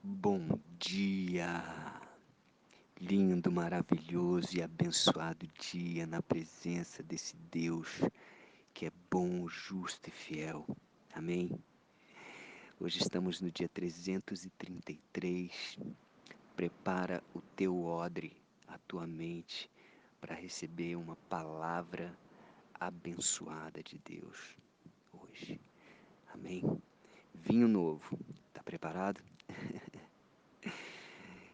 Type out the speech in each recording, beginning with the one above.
Bom dia, lindo, maravilhoso e abençoado dia na presença desse Deus que é bom, justo e fiel. Amém? Hoje estamos no dia 333. Prepara o teu odre, a tua mente, para receber uma palavra abençoada de Deus hoje. Amém? Vinho novo. Está preparado?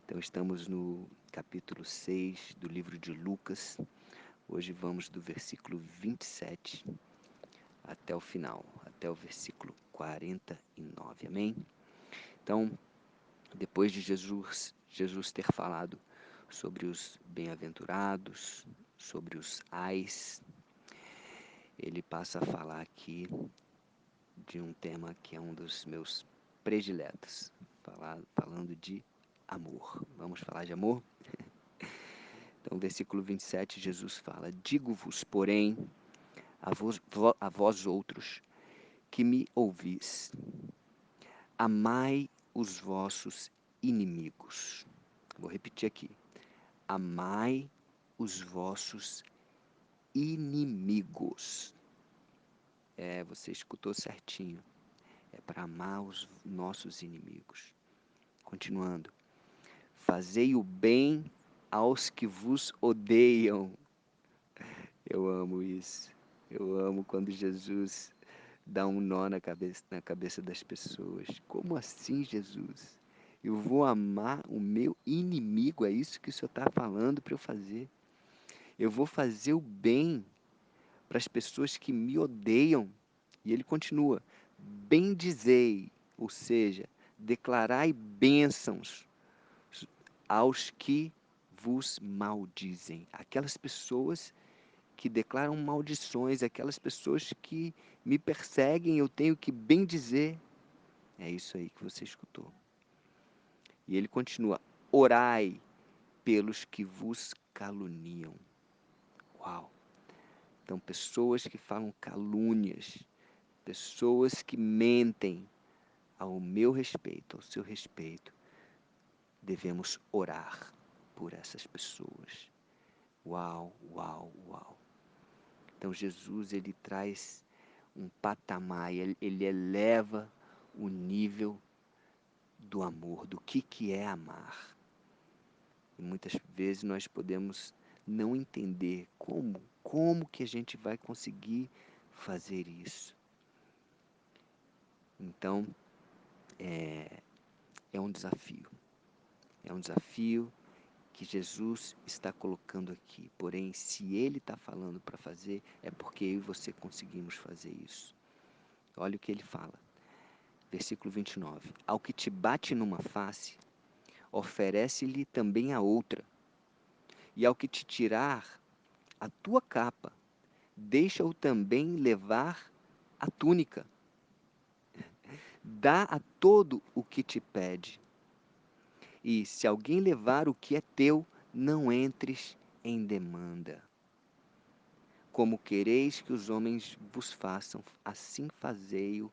Então, estamos no capítulo 6 do livro de Lucas. Hoje vamos do versículo 27 até o final, até o versículo 49. Amém? Então, depois de Jesus ter falado sobre os bem-aventurados, sobre os ais, ele passa a falar aqui de um tema que é um dos meus prediletos, falando de amor. Vamos falar de amor? Então, versículo 27, Jesus fala: Digo-vos, porém, a vós outros, que me ouvis, amai os vossos inimigos. Vou repetir aqui: amai os vossos inimigos. Você escutou certinho. É para amar os nossos inimigos. Continuando: fazei o bem aos que vos odeiam. Eu amo isso. Eu amo quando Jesus dá um nó na cabeça das pessoas. Como assim, Jesus? Eu vou amar o meu inimigo? É isso que o Senhor está falando para eu fazer? Eu vou fazer o bem para as pessoas que me odeiam? E ele continua: bendizei, ou seja, declarai bênçãos aos que vos maldizem. Aquelas pessoas que declaram maldições, aquelas pessoas que me perseguem, eu tenho que bendizer. É isso aí que você escutou. E ele continua: orai pelos que vos caluniam. Uau! Então, pessoas que falam calúnias, pessoas que mentem ao meu respeito, ao seu respeito, devemos orar por essas pessoas. Uau, uau, uau. Então, Jesus, ele traz um patamar, ele eleva o nível do amor, do que é amar. E muitas vezes nós podemos não entender como que a gente vai conseguir fazer isso. Então, é um desafio. É um desafio que Jesus está colocando aqui. Porém, se Ele está falando para fazer, é porque eu e você conseguimos fazer isso. Olha o que ele fala. Versículo 29. Ao que te bate numa face, oferece-lhe também a outra. E ao que te tirar a tua capa, deixa-o também levar a túnica. Dá a todo o que te pede. E se alguém levar o que é teu, não entres em demanda. Como quereis que os homens vos façam, assim fazei-o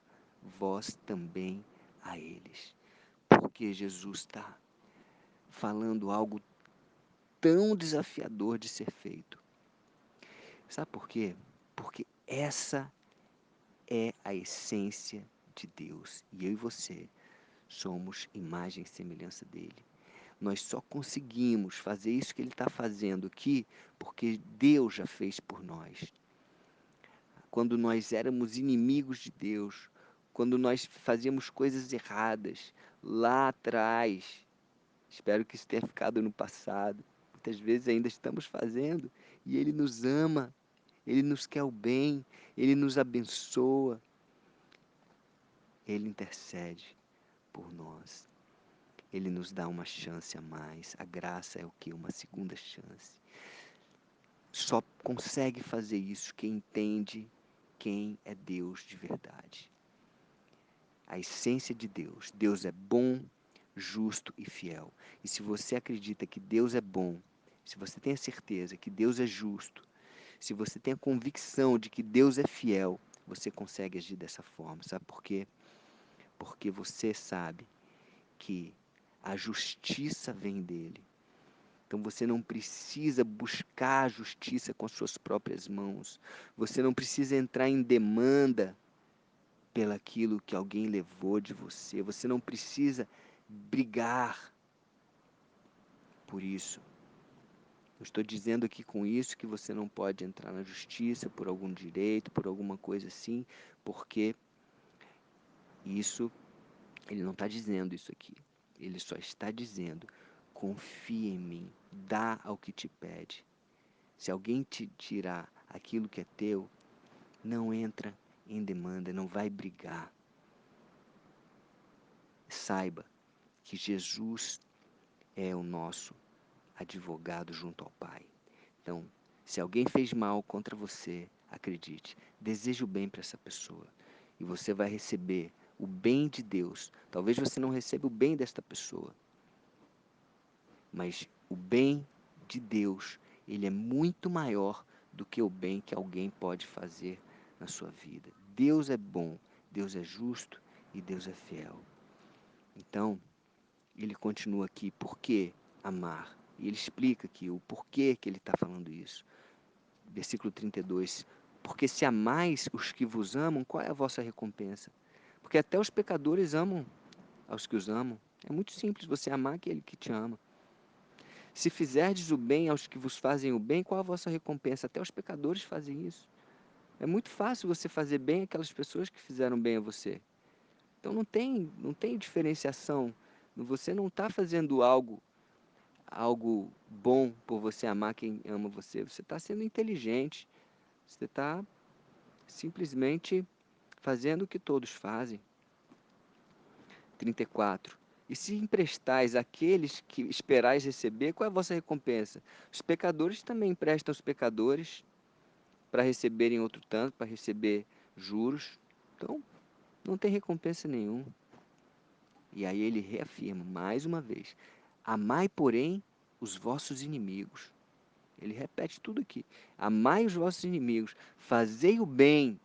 vós também a eles. Porque Jesus está falando algo tão desafiador de ser feito. Sabe por quê? Porque essa é a essência de Deus. E eu e você somos imagem e semelhança dele. Nós só conseguimos fazer isso que ele está fazendo aqui porque Deus já fez por nós. Quando nós éramos inimigos de Deus, quando nós fazíamos coisas erradas lá atrás, espero que isso tenha ficado no passado. Muitas vezes ainda estamos fazendo e Ele nos ama, Ele nos quer o bem, Ele nos abençoa, Ele intercede por nós. Ele nos dá uma chance a mais. A graça é o que? Uma segunda chance. Só consegue fazer isso quem entende quem é Deus de verdade. A essência de Deus. Deus é bom, justo e fiel. E se você acredita que Deus é bom, se você tem a certeza que Deus é justo, se você tem a convicção de que Deus é fiel, você consegue agir dessa forma. Sabe por quê? Porque você sabe que A justiça vem dele. Então você não precisa buscar a justiça com suas próprias mãos. Você não precisa entrar em demanda pelaquilo que alguém levou de você. Você não precisa brigar por isso. Eu estou dizendo aqui com isso que você não pode entrar na justiça por algum direito, por alguma coisa assim, porque isso, ele não está dizendo isso aqui. Ele só está dizendo: confia em mim, dá ao que te pede. Se alguém te tirar aquilo que é teu, não entra em demanda, não vai brigar. Saiba que Jesus é o nosso advogado junto ao Pai. Então, se alguém fez mal contra você, acredite, deseje o bem para essa pessoa e você vai receber o bem de Deus. Talvez você não receba o bem desta pessoa, mas o bem de Deus, ele é muito maior do que o bem que alguém pode fazer na sua vida. Deus é bom, Deus é justo e Deus é fiel. Então, ele continua aqui, por que amar? E ele explica aqui o porquê que ele está falando isso. Versículo 32. Porque se amais os que vos amam, qual é a vossa recompensa? Porque até os pecadores amam aos que os amam. É muito simples você amar aquele que te ama. Se fizerdes o bem aos que vos fazem o bem, qual a vossa recompensa? Até os pecadores fazem isso. É muito fácil você fazer bem àquelas pessoas que fizeram bem a você. Então não tem diferenciação. Você não está fazendo algo bom por você amar quem ama você. Você está sendo inteligente. Você está simplesmente fazendo o que todos fazem. 34. E se emprestais àqueles que esperais receber, qual é a vossa recompensa? Os pecadores também emprestam aos pecadores para receberem outro tanto, para receber juros. Então, não tem recompensa nenhuma. E aí ele reafirma mais uma vez: amai, porém, os vossos inimigos. Ele repete tudo aqui. Amai os vossos inimigos, fazei o bem,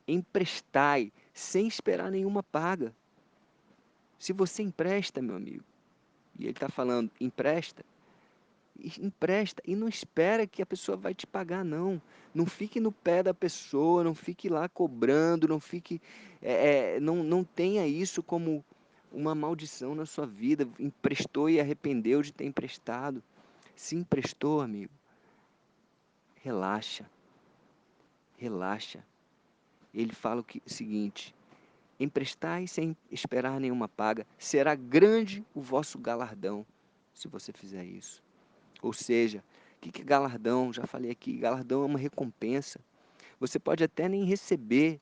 emprestai, sem esperar nenhuma paga. Se você empresta, meu amigo, e ele está falando, empresta e não espera que a pessoa vai te pagar, não. Não fique no pé da pessoa, não fique lá cobrando, não fique, não tenha isso como uma maldição na sua vida. Emprestou e arrependeu de ter emprestado. Se emprestou, amigo, relaxa, relaxa. Ele fala o seguinte: emprestai sem esperar nenhuma paga, será grande o vosso galardão, se você fizer isso. Ou seja, o que é galardão? Já falei aqui, galardão é uma recompensa. Você pode até nem receber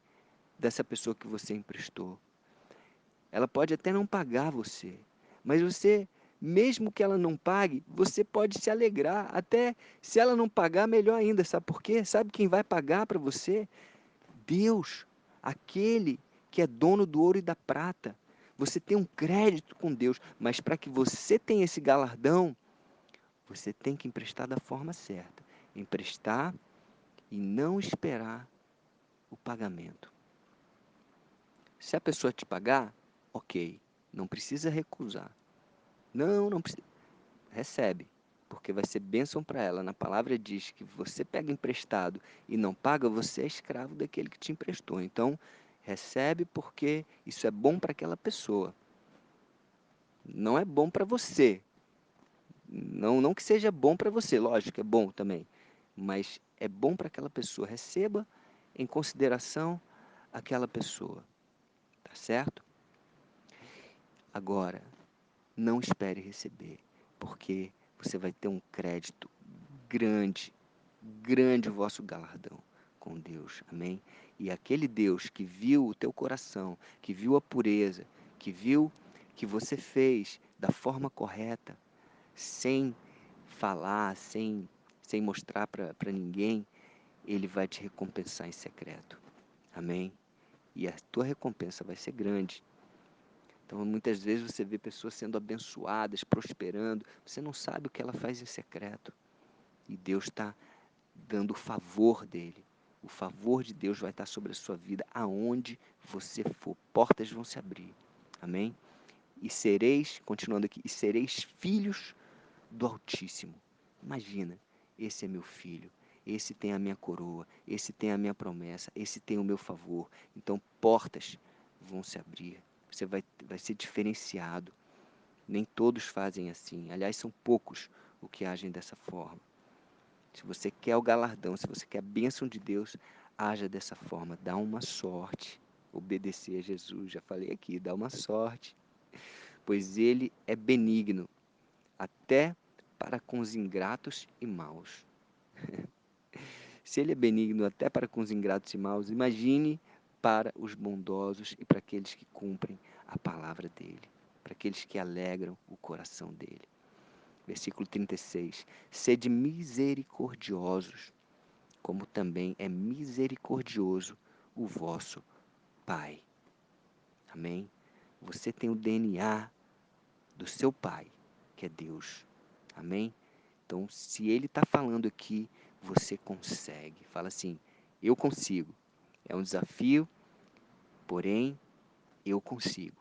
dessa pessoa que você emprestou. Ela pode até não pagar você, mas você, mesmo que ela não pague, você pode se alegrar. Até se ela não pagar, melhor ainda. Sabe por quê? Sabe quem vai pagar para você? Deus, aquele que é dono do ouro e da prata. Você tem um crédito com Deus, mas para que você tenha esse galardão, você tem que emprestar da forma certa. Emprestar e não esperar o pagamento. Se a pessoa te pagar, ok, não precisa recusar. Não precisa. Recebe, porque vai ser bênção para ela. Na palavra diz que você pega emprestado e não paga, você é escravo daquele que te emprestou. Então, recebe porque isso é bom para aquela pessoa. Não é bom para você. Não que seja bom para você, lógico, é bom também. Mas é bom para aquela pessoa. Receba em consideração aquela pessoa. Tá certo? Agora, não espere receber, porque você vai ter um crédito grande, grande o vosso galardão com Deus. Amém? E aquele Deus que viu o teu coração, que viu a pureza, que viu que você fez da forma correta, sem falar, sem mostrar para ninguém, ele vai te recompensar em secreto. Amém? E a tua recompensa vai ser grande. Então, muitas vezes você vê pessoas sendo abençoadas, prosperando, você não sabe o que ela faz em secreto. E Deus está dando o favor dele. O favor de Deus vai estar sobre a sua vida aonde você for. Portas vão se abrir. Amém? e sereis, continuando aqui, e sereis filhos do Altíssimo. Imagina, esse é meu filho, esse tem a minha coroa, esse tem a minha promessa, esse tem o meu favor. Então portas vão se abrir, você vai ser diferenciado. Nem todos fazem assim, aliás, são poucos o que agem dessa forma. Se você quer o galardão, se você quer a bênção de Deus, haja dessa forma, dá uma sorte. Obedecer a Jesus, já falei aqui, dá uma sorte, pois Ele é benigno, até para com os ingratos e maus. Se Ele é benigno até para com os ingratos e maus, imagine para os bondosos e para aqueles que cumprem a palavra dEle, para aqueles que alegram o coração dEle. Versículo 36. Sede misericordiosos, como também é misericordioso o vosso Pai. Amém? Você tem o DNA do seu Pai, que é Deus. Amém? Então, se Ele está falando aqui, você consegue. Fala assim, eu consigo. É um desafio, porém, eu consigo.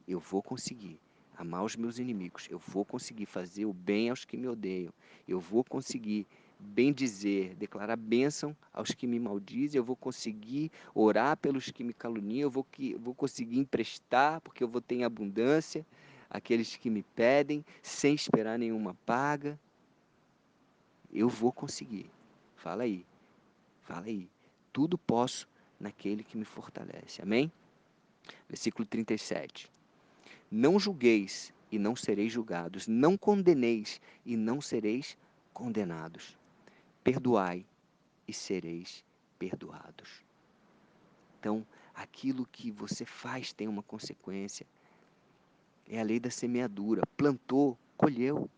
Eu vou conseguir amar os meus inimigos. Eu vou conseguir fazer o bem aos que me odeiam. Eu vou conseguir bendizer, declarar bênção aos que me maldizem. Eu vou conseguir orar pelos que me caluniam. Eu vou conseguir emprestar, porque eu vou ter em abundância aqueles que me pedem, sem esperar nenhuma paga. Eu vou conseguir. Fala aí. Fala aí. Tudo posso naquele que me fortalece. Amém? Versículo 37. Não julgueis e não sereis julgados. Não condeneis e não sereis condenados. Perdoai e sereis perdoados. Então, aquilo que você faz tem uma consequência. É a lei da semeadura. Plantou, colheu.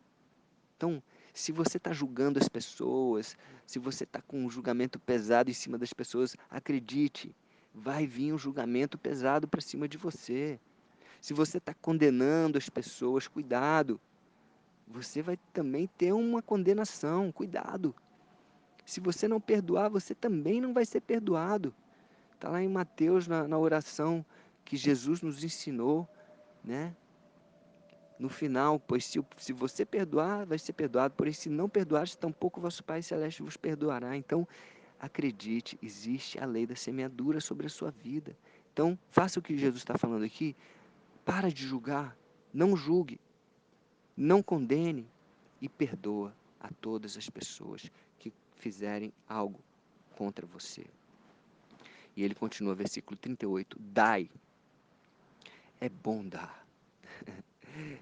Então, se você está julgando as pessoas, se você está com um julgamento pesado em cima das pessoas, acredite, vai vir um julgamento pesado para cima de você. Se você está condenando as pessoas, cuidado, você vai também ter uma condenação, cuidado. Se você não perdoar, você também não vai ser perdoado. Está lá em Mateus, na oração que Jesus nos ensinou, né? No final, pois se você perdoar, vai ser perdoado, porém se não perdoares, tampouco vosso Pai Celeste vos perdoará. Então, acredite, existe a lei da semeadura sobre a sua vida. Então, faça o que Jesus está falando aqui, para de julgar, não julgue, não condene e perdoa a todas as pessoas que fizerem algo contra você. E ele continua, versículo 38, dai, é bom dar.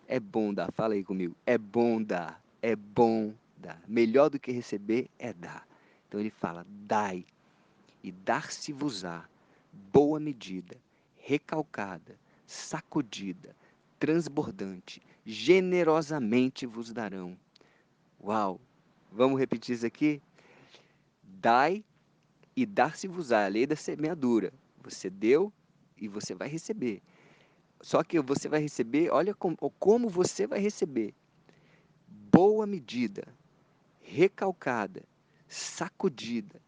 É bom dar, fala aí comigo. É bom dar, é bom dar. Melhor do que receber é dar. Então ele fala: dai, e dar-se-vos-á boa medida, recalcada, sacudida, transbordante, generosamente vos darão. Uau! Vamos repetir isso aqui? Dai e dar-se-vos-á, a lei da semeadura. Você deu e você vai receber. Só que você vai receber, olha como você vai receber. Boa medida, recalcada, sacudida,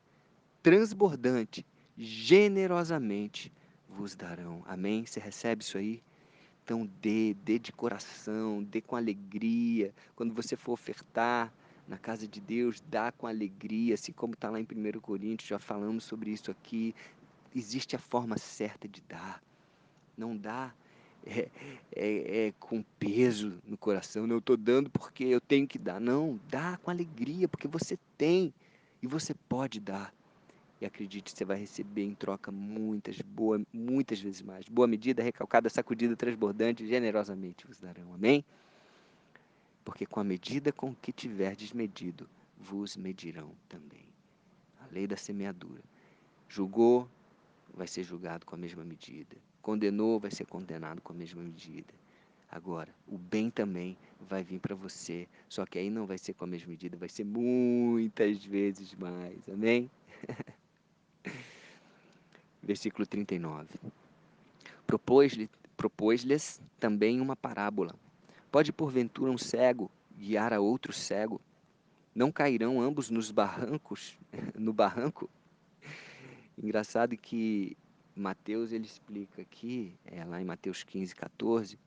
transbordante, generosamente vos darão. Amém? Você recebe isso aí? Então dê de coração, dê com alegria. Quando você for ofertar na casa de Deus, dá com alegria, assim como está lá em 1 Coríntios, já falamos sobre isso aqui. Existe a forma certa de dar. Não dá com peso no coração. Não, eu estou dando porque eu tenho que dar. Não, dá com alegria, porque você tem e você pode dar. E acredite, você vai receber em troca muitas vezes mais. Boa medida, recalcada, sacudida, transbordante, generosamente vos darão. Amém? Porque com a medida com que tiverdes medido, vos medirão também. A lei da semeadura. Julgou, vai ser julgado com a mesma medida. Condenou, vai ser condenado com a mesma medida. Agora, o bem também vai vir para você, só que aí não vai ser com a mesma medida, vai ser muitas vezes mais. Amém? Versículo 39. Propôs-lhes também uma parábola. Pode porventura um cego guiar a outro cego? Não cairão ambos nos barrancos, no barranco? Engraçado que Mateus ele explica aqui, lá em Mateus 15, 14,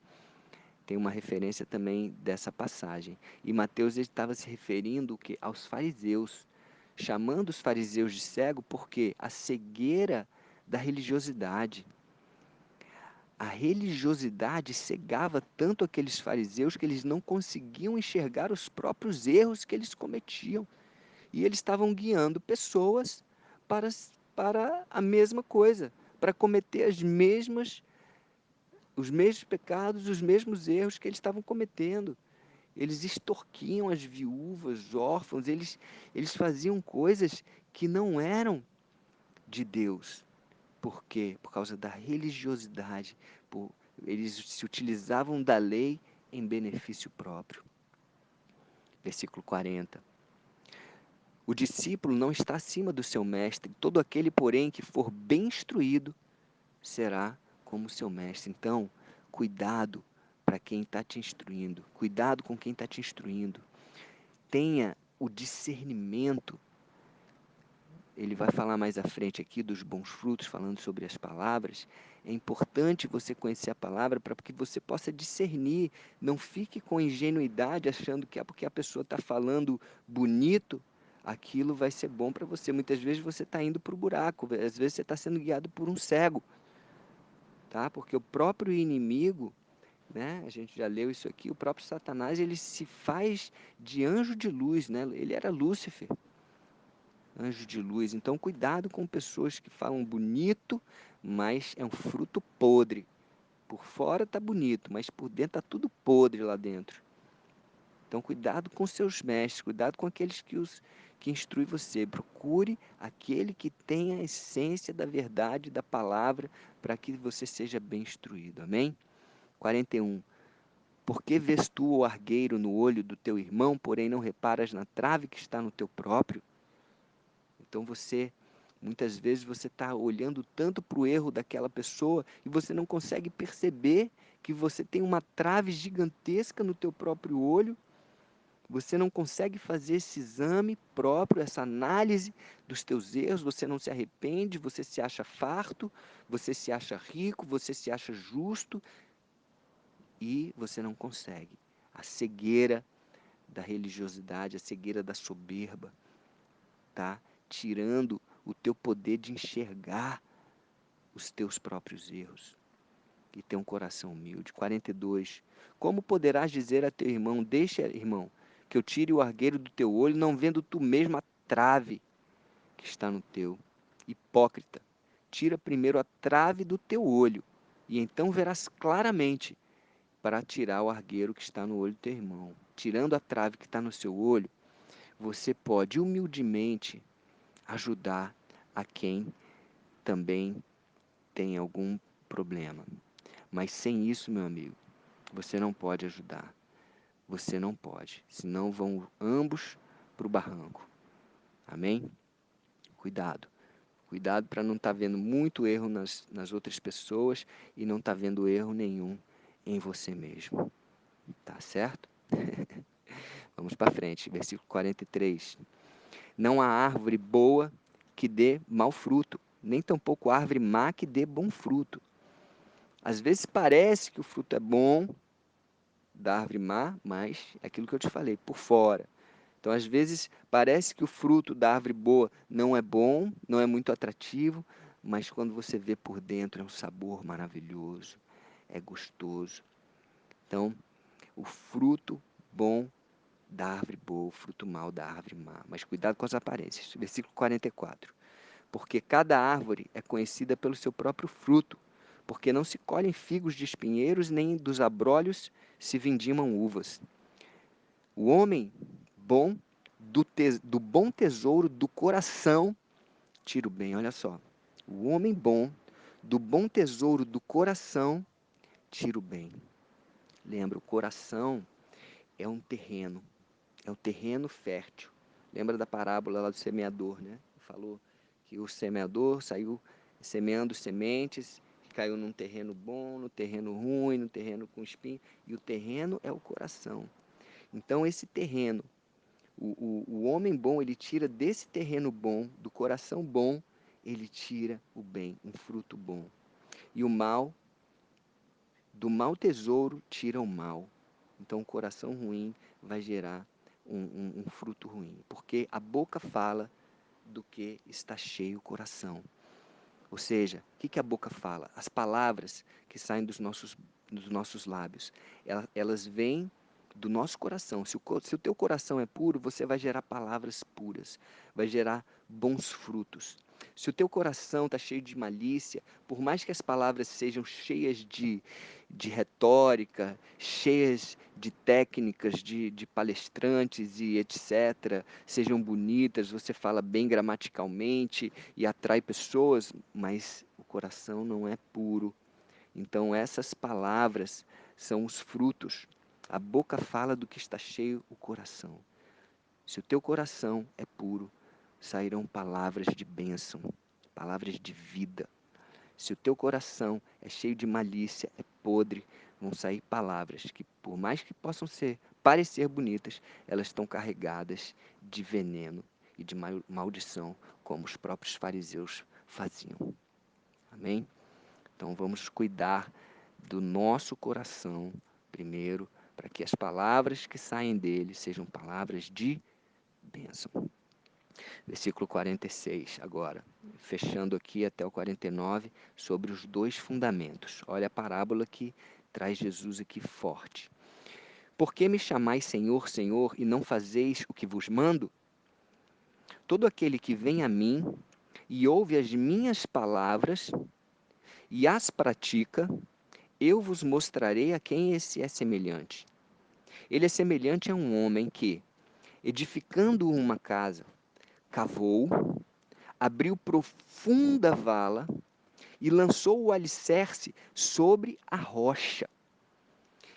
tem uma referência também dessa passagem. E Mateus estava se referindo aos fariseus, chamando os fariseus de cego porque a cegueira da religiosidade. A religiosidade cegava tanto aqueles fariseus que eles não conseguiam enxergar os próprios erros que eles cometiam. E eles estavam guiando pessoas para, para a mesma coisa, para cometer os mesmos pecados, os mesmos erros que eles estavam cometendo. Eles extorquiam as viúvas, órfãos, eles faziam coisas que não eram de Deus. Por quê? Por causa da religiosidade. Eles se utilizavam da lei em benefício próprio. Versículo 40. O discípulo não está acima do seu mestre. Todo aquele, porém, que for bem instruído, será como seu mestre. Então, cuidado para quem está te instruindo. Cuidado com quem está te instruindo. Tenha o discernimento. Ele vai falar mais à frente aqui dos bons frutos, falando sobre as palavras. É importante você conhecer a palavra para que você possa discernir. Não fique com ingenuidade achando que é porque a pessoa está falando bonito, aquilo vai ser bom para você. Muitas vezes você está indo para o buraco, às vezes você está sendo guiado por um cego. Tá? Porque o próprio inimigo, né? A gente já leu isso aqui, o próprio Satanás, ele se faz de anjo de luz, né? Ele era Lúcifer. Anjo de luz. Então, cuidado com pessoas que falam bonito, mas é um fruto podre. Por fora está bonito, mas por dentro está tudo podre lá dentro. Então, cuidado com seus mestres, cuidado com aqueles que instruem você. Procure aquele que tem a essência da verdade, da palavra, para que você seja bem instruído. Amém? 41. Por que vês tu o argueiro no olho do teu irmão, porém não reparas na trave que está no teu próprio? Então muitas vezes você está olhando tanto para o erro daquela pessoa e você não consegue perceber que você tem uma trave gigantesca no teu próprio olho. Você não consegue fazer esse exame próprio, essa análise dos teus erros, você não se arrepende, você se acha farto, você se acha rico, você se acha justo e você não consegue. A cegueira da religiosidade, a cegueira da soberba, tá tirando o teu poder de enxergar os teus próprios erros e ter um coração humilde. 42. Como poderás dizer a teu irmão, deixa, irmão, que eu tire o argueiro do teu olho, não vendo tu mesmo a trave que está no teu? Hipócrita, tira primeiro a trave do teu olho, e então verás claramente para tirar o argueiro que está no olho do teu irmão. Tirando a trave que está no seu olho, você pode humildemente ajudar a quem também tem algum problema. Mas sem isso, meu amigo, você não pode ajudar. Você não pode. Senão vão ambos para o barranco. Amém? Cuidado. Cuidado para não estar vendo muito erro nas outras pessoas e não estar vendo erro nenhum em você mesmo. Tá certo? Vamos para frente. Versículo 43. Não há árvore boa que dê mau fruto, nem tampouco árvore má que dê bom fruto. Às vezes parece que o fruto é bom da árvore má, mas é aquilo que eu te falei, por fora. Então, às vezes, parece que o fruto da árvore boa não é bom, não é muito atrativo, mas quando você vê por dentro é um sabor maravilhoso, é gostoso. Então, o fruto bom da árvore boa, o fruto mau da árvore má. Mas cuidado com as aparências. Versículo 44. Porque cada árvore é conhecida pelo seu próprio fruto, porque não se colhem figos de espinheiros, nem dos abrolhos se vindimam uvas. O homem bom, do bom tesouro do coração, tira o bem, olha só. O homem bom, do bom tesouro do coração, tira o bem. Lembra, o coração é um terreno fértil. Lembra da parábola lá do semeador, né? Falou que o semeador saiu semeando sementes, caiu num terreno bom, no terreno ruim, no terreno com espinho, e o terreno é o coração. Então, esse terreno, o homem bom, ele tira desse terreno bom, do coração bom, ele tira o bem, um fruto bom. E o mal, Do mau tesouro tira o mal. Então, o coração ruim vai gerar um fruto ruim. Porque a boca fala do que está cheio o coração. Ou seja, o que a boca fala? As palavras que saem dos nossos lábios, elas vêm do nosso coração. Se o teu coração é puro, você vai gerar palavras puras, vai gerar bons frutos. Se o teu coração está cheio de malícia, por mais que as palavras sejam cheias de retórica, cheias de técnicas de palestrantes e etc., sejam bonitas, você fala bem gramaticalmente e atrai pessoas, mas o coração não é puro. Então, essas palavras são os frutos. A boca fala do que está cheio o coração. Se o teu coração é puro, sairão palavras de bênção, palavras de vida. Se o teu coração é cheio de malícia, é podre, vão sair palavras que, por mais que possam parecer bonitas, elas estão carregadas de veneno e de maldição, como os próprios fariseus faziam. Amém? Então vamos cuidar do nosso coração primeiro, para que as palavras que saem dele sejam palavras de bênção. Versículo 46 agora, fechando aqui até o 49, sobre os dois fundamentos. Olha a parábola que traz Jesus aqui forte. Por que me chamais Senhor, Senhor, e não fazeis o que vos mando? Todo aquele que vem a mim e ouve as minhas palavras e as pratica, eu vos mostrarei a quem esse é semelhante. Ele é semelhante a um homem que, edificando uma casa, cavou, abriu profunda vala e lançou o alicerce sobre a rocha.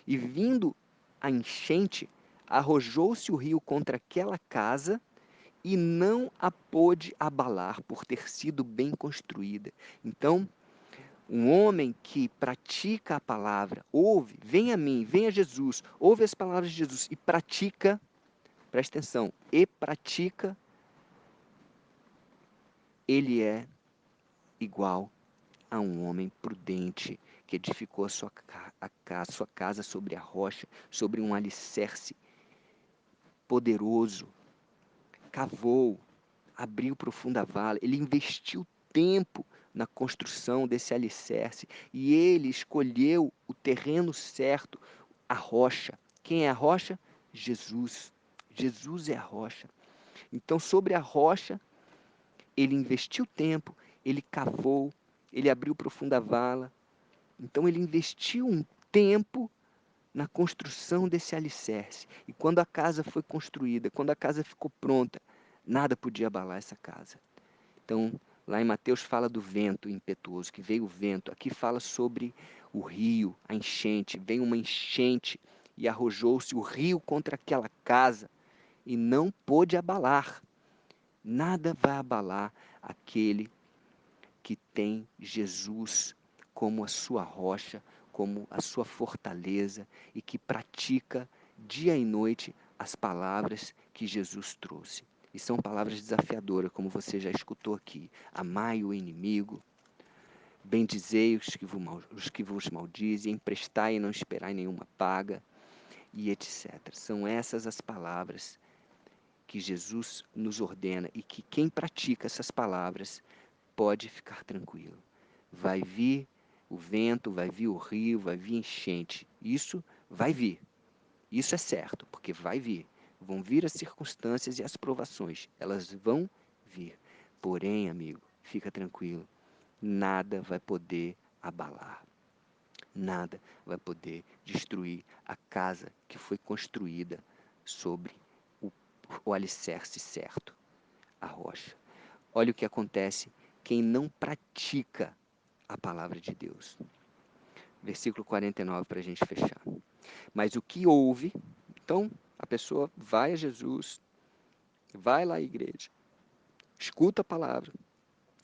E vindo a enchente, arrojou-se o rio contra aquela casa e não a pôde abalar, por ter sido bem construída. Então, um homem que pratica a palavra, ouve, vem a mim, vem a Jesus, ouve as palavras de Jesus e pratica, presta atenção, e pratica, ele é igual a um homem prudente que edificou sua casa sobre a rocha, sobre um alicerce poderoso, cavou, abriu profunda vala, ele investiu tempo na construção desse alicerce e ele escolheu o terreno certo, a rocha. Quem é a rocha? Jesus. Jesus é a rocha. Então, sobre a rocha, ele investiu tempo, ele cavou, ele abriu profunda vala. Então, ele investiu um tempo na construção desse alicerce. E quando a casa foi construída, quando a casa ficou pronta, nada podia abalar essa casa. Então, lá em Mateus fala do vento impetuoso, que veio o vento. Aqui fala sobre o rio, a enchente. Veio uma enchente e arrojou-se o rio contra aquela casa e não pôde abalar. Nada vai abalar aquele que tem Jesus como a sua rocha, como a sua fortaleza e que pratica dia e noite as palavras que Jesus trouxe. E são palavras desafiadoras, como você já escutou aqui. Amai o inimigo, bendizei os que vos maldizem, emprestai e não esperai nenhuma paga, e etc. São essas as palavras que Jesus nos ordena e que quem pratica essas palavras pode ficar tranquilo. Vai vir o vento, vai vir o rio, vai vir enchente. Isso vai vir. Isso é certo, porque vai vir. Vão vir as circunstâncias e as provações. Elas vão vir. Porém, amigo, fica tranquilo. Nada vai poder abalar. Nada vai poder destruir a casa que foi construída sobre o alicerce certo, a rocha. Olha o que acontece quem não pratica a palavra de Deus. Versículo 49 para a gente fechar. Mas o que ouve, então a pessoa vai a Jesus, vai lá à igreja, escuta a palavra,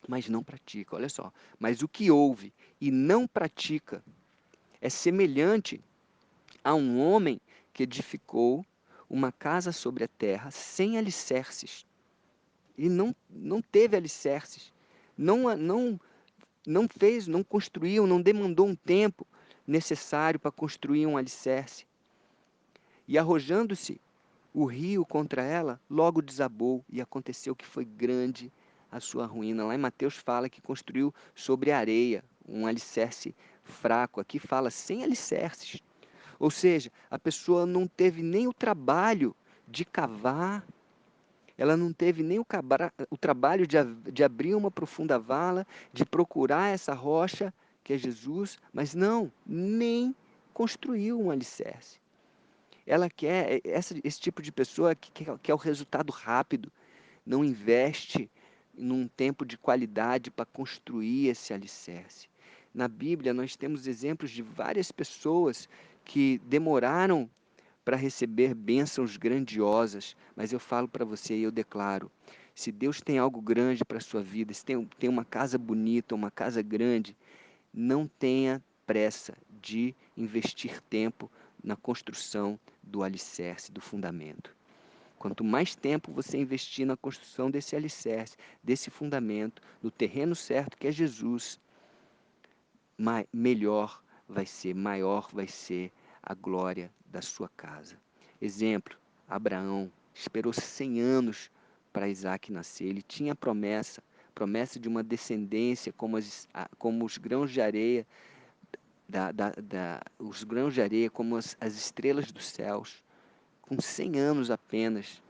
mas não pratica. Olha só. Mas o que ouve e não pratica é semelhante a um homem que edificou uma casa sobre a terra sem alicerces. Ele não teve alicerces. Não fez, não construiu, não demandou um tempo necessário para construir um alicerce. E arrojando-se o rio contra ela, logo desabou, e aconteceu que foi grande a sua ruína. Lá em Mateus fala que construiu sobre areia, um alicerce fraco. Aqui fala sem alicerces. Ou seja, a pessoa não teve nem o trabalho de cavar, ela não teve nem o trabalho de abrir uma profunda vala, de procurar essa rocha, que é Jesus, mas não, nem construiu um alicerce. Ela quer, esse tipo de pessoa que quer o resultado rápido, não investe num tempo de qualidade para construir esse alicerce. Na Bíblia, nós temos exemplos de várias pessoas que demoraram para receber bênçãos grandiosas, mas eu falo para você e eu declaro: se Deus tem algo grande para a sua vida, se tem uma casa bonita, uma casa grande, não tenha pressa de investir tempo na construção do alicerce, do fundamento. Quanto mais tempo você investir na construção desse alicerce, desse fundamento, no terreno certo que é Jesus, melhor vai ser, maior vai ser a glória da sua casa. Exemplo, Abraão esperou 100 anos para Isaac nascer. Ele tinha promessa de uma descendência como os grãos de areia, os grãos de areia como as estrelas dos céus. Com 100 anos apenas,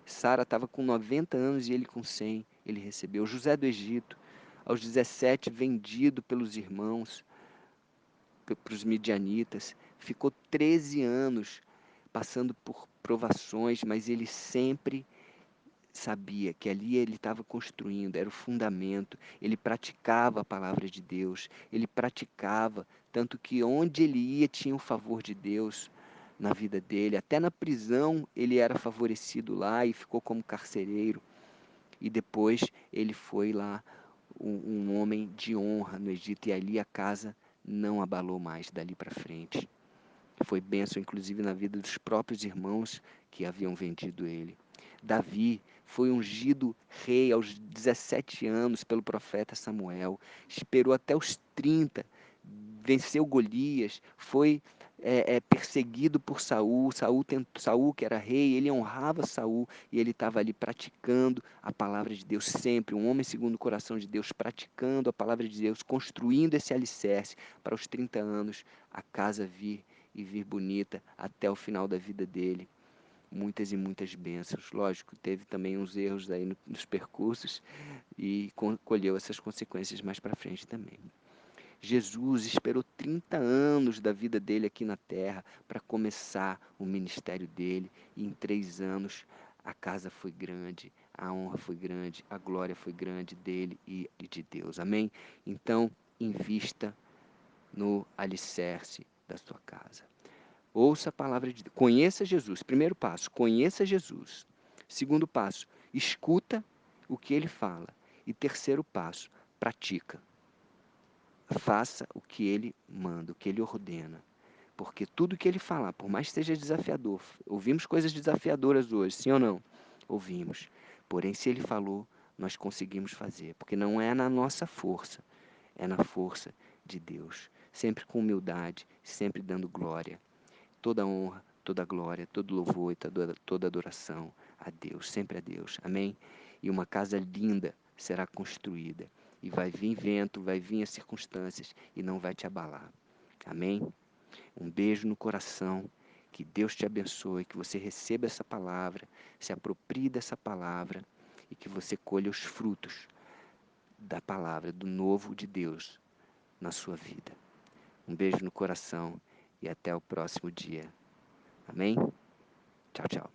Sara estava com 90 anos e ele com 100, ele recebeu. José do Egito, aos 17, vendido pelos irmãos, para os midianitas, ficou 13 anos passando por provações, mas ele sempre sabia que ali ele estava construindo, era o fundamento, ele praticava a palavra de Deus, ele praticava, tanto que onde ele ia tinha o favor de Deus na vida dele, até na prisão ele era favorecido lá e ficou como carcereiro, e depois ele foi lá um homem de honra no Egito, e ali a casa não abalou mais dali para frente. Foi bênção, inclusive, na vida dos próprios irmãos que haviam vendido ele. Davi foi ungido rei aos 17 anos pelo profeta Samuel. Esperou até os 30, venceu Golias, foi perseguido por Saul. Saul, que era rei, ele honrava Saul e ele estava ali praticando a palavra de Deus sempre. Um homem segundo o coração de Deus, praticando a palavra de Deus, construindo esse alicerce para os 30 anos, a casa vir bonita até o final da vida dele. Muitas e muitas bênçãos. Lógico, teve também uns erros aí nos percursos e colheu essas consequências mais para frente também. Jesus esperou 30 anos da vida dele aqui na terra para começar o ministério dele, e em 3 anos a casa foi grande, a honra foi grande, a glória foi grande dele e de Deus. Amém? Então, invista no alicerce da sua casa. Ouça a palavra de Deus. Conheça Jesus. Primeiro passo, conheça Jesus. Segundo passo, escuta o que ele fala. E terceiro passo, pratica. Faça o que ele manda, o que ele ordena. Porque tudo que ele falar, por mais que seja desafiador, ouvimos coisas desafiadoras hoje, sim ou não? Ouvimos. Porém, se ele falou, nós conseguimos fazer. Porque não é na nossa força, é na força de Deus. Sempre com humildade, sempre dando glória. Toda honra, toda glória, todo louvor e toda adoração a Deus, sempre a Deus. Amém? E uma casa linda será construída. E vai vir vento, vai vir as circunstâncias e não vai te abalar. Amém? Um beijo no coração. Que Deus te abençoe, que você receba essa palavra, se aproprie dessa palavra e que você colha os frutos da palavra, do novo de Deus na sua vida. Um beijo no coração e até o próximo dia. Amém? Tchau, tchau.